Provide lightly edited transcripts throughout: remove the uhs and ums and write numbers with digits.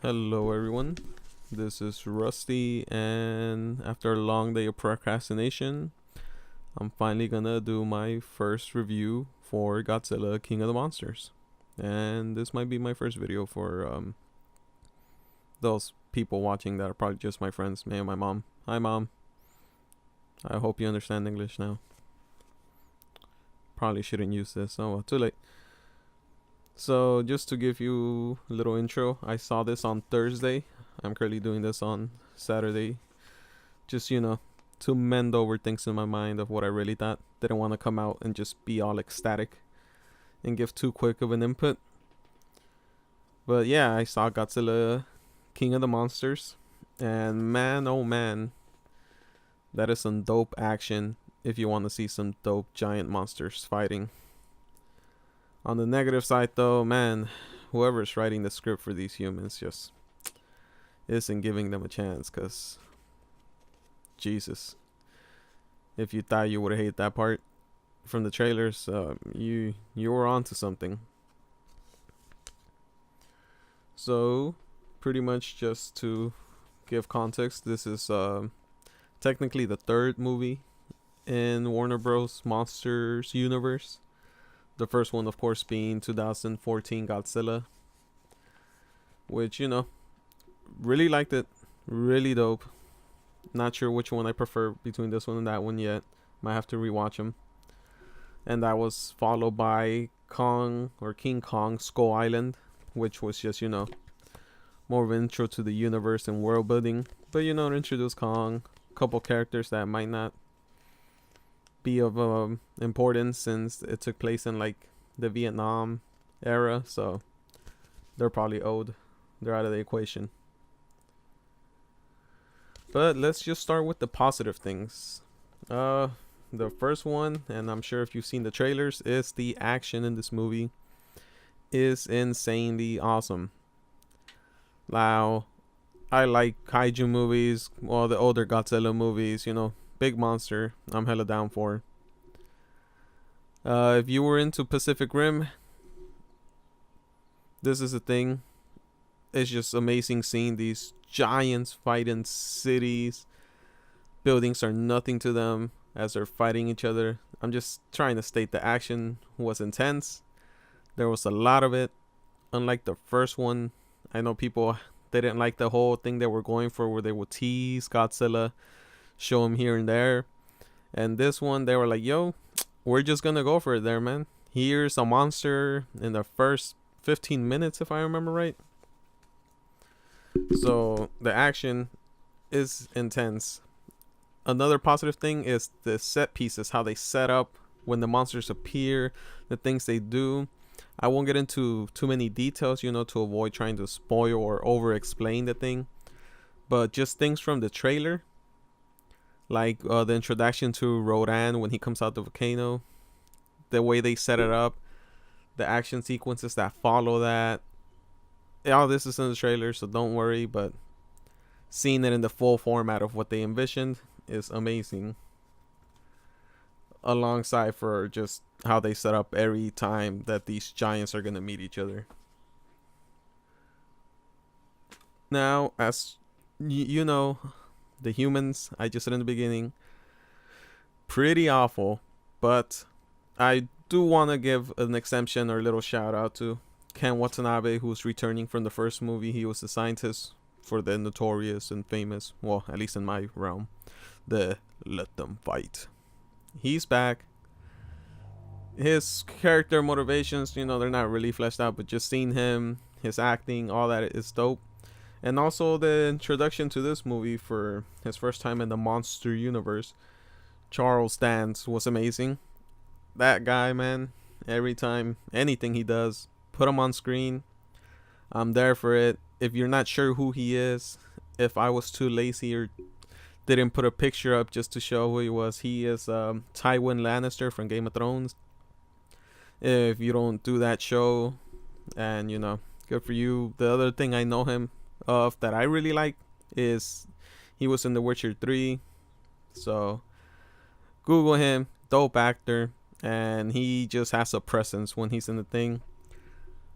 Hello, everyone. This is Rusty, and after a long day of procrastination, I'm finally gonna do my first review for Godzilla King of the Monsters. And this might be my first video for those people watching that are probably just my friends, me and my mom. Hi, Mom. I hope you understand English now. Probably shouldn't use this. Oh, well, too late. So, just to give you a little intro, I saw this on Thursday. I'm currently doing this on Saturday. Just, to mend over things in my mind of what I really thought. Didn't want to come out and just be all ecstatic and give too quick of an input. But yeah, I saw Godzilla King of the Monsters. And man, oh man, that is some dope action if you want to see some dope giant monsters fighting. On the negative side, though, man, whoever's writing the script for these humans just isn't giving them a chance. Cause Jesus, if you thought you would hate that part from the trailers, you were onto something. So, pretty much just to give context, this is technically the third movie in Warner Bros. Monsters universe. The first one, of course, being 2014 Godzilla, which, really liked it. Really dope. Not sure which one I prefer between this one and that one yet. Might have to rewatch them. And that was followed by King Kong Skull Island, which was just, more of an intro to the universe and world building. But, to introduce Kong, a couple characters that might not be of importance since it took place in like the Vietnam era, so they're probably old. They're out of the equation. But let's just start with the positive things. The first one, and I'm sure if you've seen the trailers, is the action in this movie is insanely awesome. Now, I like kaiju movies, well, the older Godzilla movies, big monster, I'm hella down for. If you were into Pacific Rim, this is the thing. It's just amazing seeing these giants fight in cities. Buildings are nothing to them as they're fighting each other. I'm just trying to state the action was intense. There was a lot of it. Unlike the first one, I know people, they didn't like the whole thing they were going for where they would tease Godzilla, show him here and there. And this one, they were like, yo, we're just gonna go for it there, man. Here's a monster in the first 15 minutes, if I remember right. So the action is intense. Another positive thing is the set pieces, how they set up when the monsters appear, the things they do. I won't get into too many details, to avoid trying to spoil or over explain the thing. But just things from the trailer, like the introduction to Rodan when he comes out the volcano, the way they set it up, the action sequences that follow that. All this is in the trailer, so don't worry, but seeing it in the full format of what they envisioned is amazing. Alongside for just how they set up every time that these giants are going to meet each other. Now, as you know, the humans, I just said in the beginning, pretty awful, but I do want to give an exemption or a little shout out to Ken Watanabe, who's returning from the first movie. He was the scientist for the notorious and famous, well, at least in my realm, the Let Them Fight. He's back. His character motivations, they're not really fleshed out, but just seeing him, his acting, all that is dope. And also the introduction to this movie for his first time in the monster universe, Charles Dance, was amazing. That guy, man, every time, anything he does, put him on screen, I'm there for it. If you're not sure who he is, if I was too lazy or didn't put a picture up just to show who he is Tywin Lannister from Game of Thrones. If you don't do that show, and good for you. The other thing I know him of that I really like is he was in The Witcher 3. So Google him, dope actor, and he just has a presence when he's in the thing.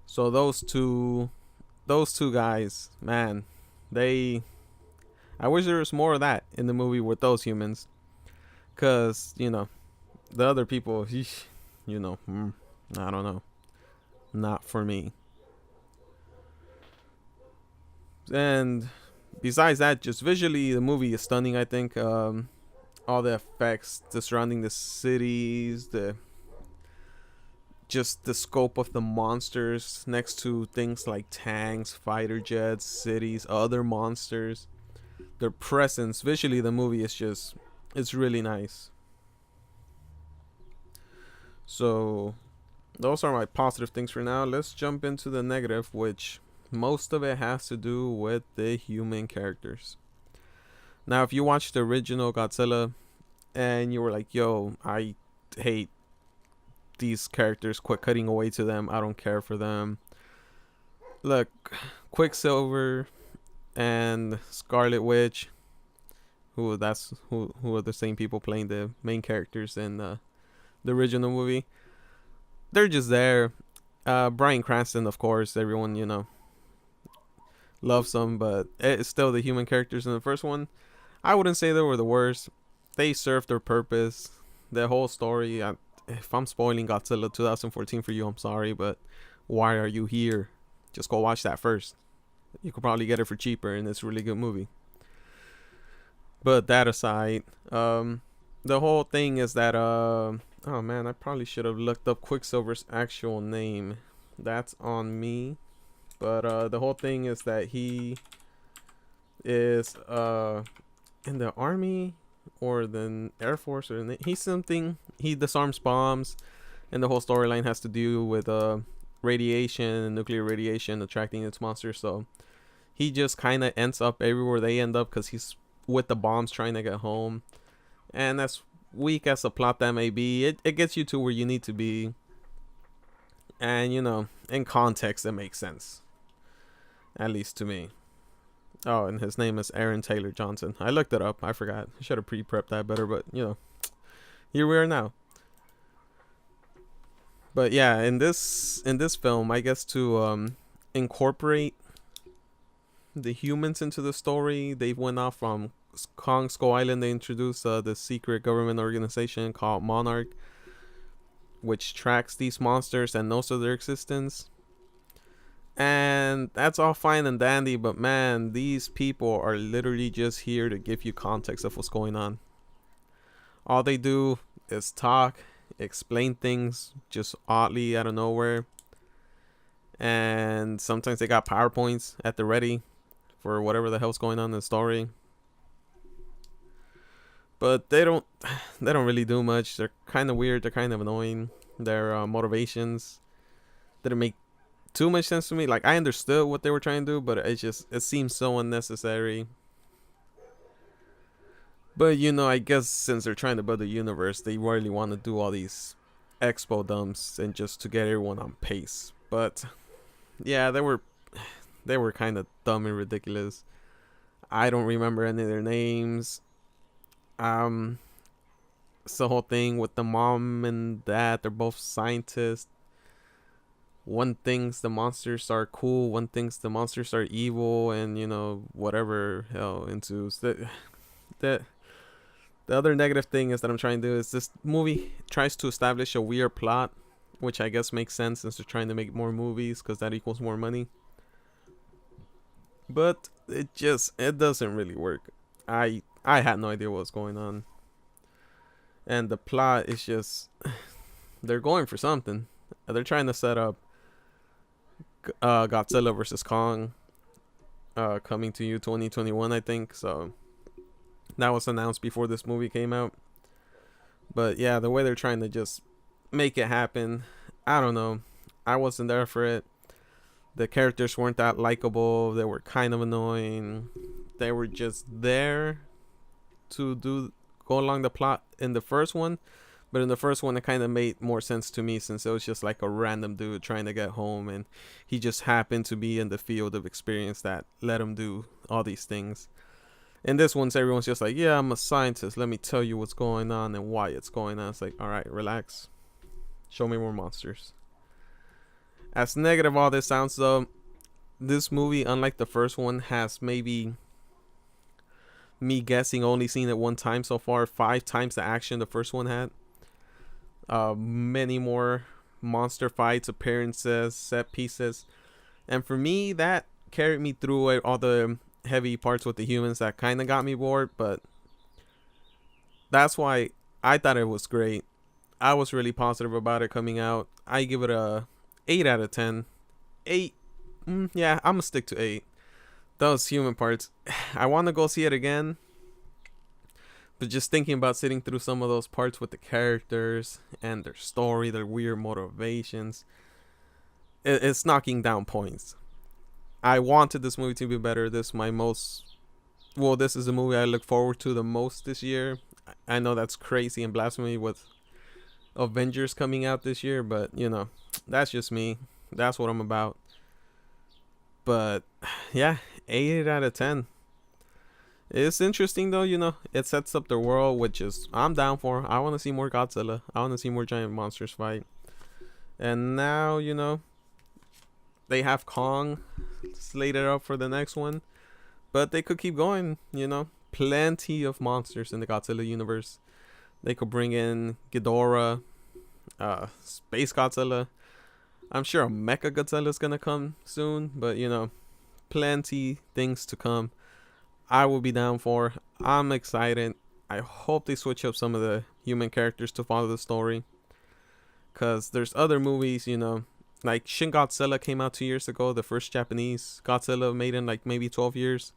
So those two those two guys, man, they. I wish there was more of that in the movie with those humans, cause the other people, I don't know, not for me. And besides that, just visually, the movie is stunning. I think all the effects, the surrounding the cities, the just the scope of the monsters next to things like tanks, fighter jets, cities, other monsters, their presence. Visually, the movie is just it's really nice. So those are my positive things for now. Let's jump into the negative, which most of it has to do with the human characters. Now, if you watched the original Godzilla and you were like, yo, I hate these characters, quit cutting away to them, I don't care for them. Look, Quicksilver and Scarlet Witch, who are the same people playing the main characters in the original movie. They're just there. Bryan Cranston, of course, everyone loves them, but it's still the human characters in the first one. I wouldn't say they were the worst. They served their purpose. The whole story. If I'm spoiling Godzilla 2014 for you, I'm sorry, but why are you here? Just go watch that first. You could probably get it for cheaper, and it's a really good movie. But that aside, the whole thing is that oh man, I probably should have looked up Quicksilver's actual name. That's on me. But the whole thing is that he is in the army or the Air Force, or he's something. He disarms bombs, and the whole storyline has to do with radiation and nuclear radiation attracting its monsters. So he just kind of ends up everywhere they end up because he's with the bombs trying to get home. And as weak as a plot that may be, it gets you to where you need to be. And in context, it makes sense. At least to me. Oh, and his name is Aaron Taylor Johnson. I looked it up. I forgot. I should have pre-prepped that better, but here we are now. But yeah, in this film, I guess to incorporate the humans into the story, they went off from Kong Skull Island. They introduced the secret government organization called Monarch, which tracks these monsters and knows of their existence. And that's all fine and dandy, but man, these people are literally just here to give you context of what's going on. All they do is talk, explain things just oddly out of nowhere. And sometimes they got PowerPoints at the ready for whatever the hell's going on in the story. But they don't really do much. They're kind of weird. They're kind of annoying. Their motivations didn't make too much sense to me. Like, I understood what they were trying to do, but it seems so unnecessary. But I guess since they're trying to build a universe, they really want to do all these expo dumps and just to get everyone on pace. But yeah, they were kind of dumb and ridiculous. I don't remember any of their names. It's the whole thing with the mom and dad. They're both scientists. One thinks the monsters are cool, one thinks the monsters are evil, and whatever hell ensues. The other negative thing is that I'm trying to do is this movie tries to establish a weird plot, which I guess makes sense since they're trying to make more movies because that equals more money. But it doesn't really work. I had no idea what was going on, and the plot is just they're going for something. They're trying to set up Godzilla versus Kong coming to you 2021, I think. So that was announced before this movie came out. But yeah, the way they're trying to just make it happen, I don't know. I wasn't there for it. The characters weren't that likable. They were kind of annoying. They were just there to go along the plot in the first one. But in the first one, it kind of made more sense to me since it was just like a random dude trying to get home, and he just happened to be in the field of experience that let him do all these things. In this one, everyone's just like, yeah, I'm a scientist. Let me tell you what's going on and why it's going on. It's like, all right, relax. Show me more monsters. As negative all this sounds, though, this movie, unlike the first one, has maybe, me guessing, only seen it one time so far, 5 times the action the first one had. Many more monster fights, appearances, set pieces, and for me, that carried me through all the heavy parts with the humans that kind of got me bored. But that's why I thought it was great. I was really positive about it coming out. I give it a 8 out of 10. 8. Yeah, I'm gonna stick to 8. Those human parts, I want to go see it again, but just thinking about sitting through some of those parts with the characters and their story, their weird motivations, it's knocking down points. I wanted this movie to be better. This is my most, well, this is the movie I look forward to the most this year. I know that's crazy and blasphemy with Avengers coming out this year, but that's just me. That's what I'm about. But yeah, 8 out of 10. It's interesting though, it sets up the world, which is I'm down for. I want to see more Godzilla. I want to see more giant monsters fight. And now, they have Kong slated up for the next one, but they could keep going. Plenty of monsters in the Godzilla universe. They could bring in Ghidorah, Space Godzilla. I'm sure a Mecha Godzilla is gonna come soon, but plenty things to come. I will be down for. I'm excited. I hope they switch up some of the human characters to follow the story, cause there's other movies, like Shin Godzilla came out 2 years ago, the first Japanese Godzilla made in like maybe 12 years.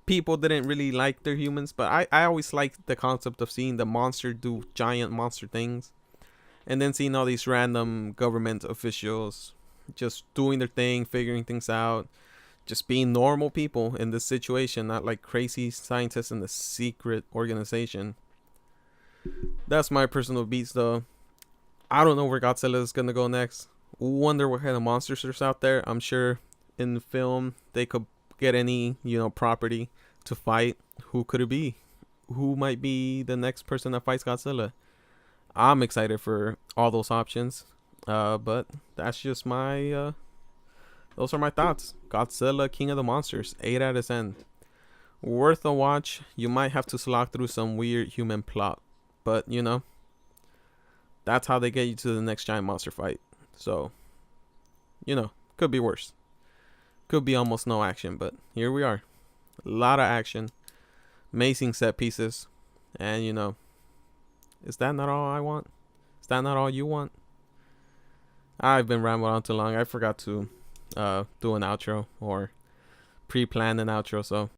People didn't really like their humans, but I always liked the concept of seeing the monster do giant monster things, and then seeing all these random government officials just doing their thing, figuring things out, just being normal people in this situation, not like crazy scientists in the secret organization. That's my personal beats though. I don't know where Godzilla is gonna go next. Wonder what kind of monsters there's out there. I'm sure in film they could get any property to fight. Who could it be? Who might be the next person that fights Godzilla? I'm excited for all those options. But that's just my those are my thoughts. Godzilla, King of the Monsters, 8 out of 10. Worth a watch. You might have to slog through some weird human plot, but that's how they get you to the next giant monster fight. So, could be worse. Could be almost no action, but here we are. A lot of action, amazing set pieces, and is that not all I want? Is that not all you want? I've been rambling on too long. I forgot to do an outro or pre-plan an outro, so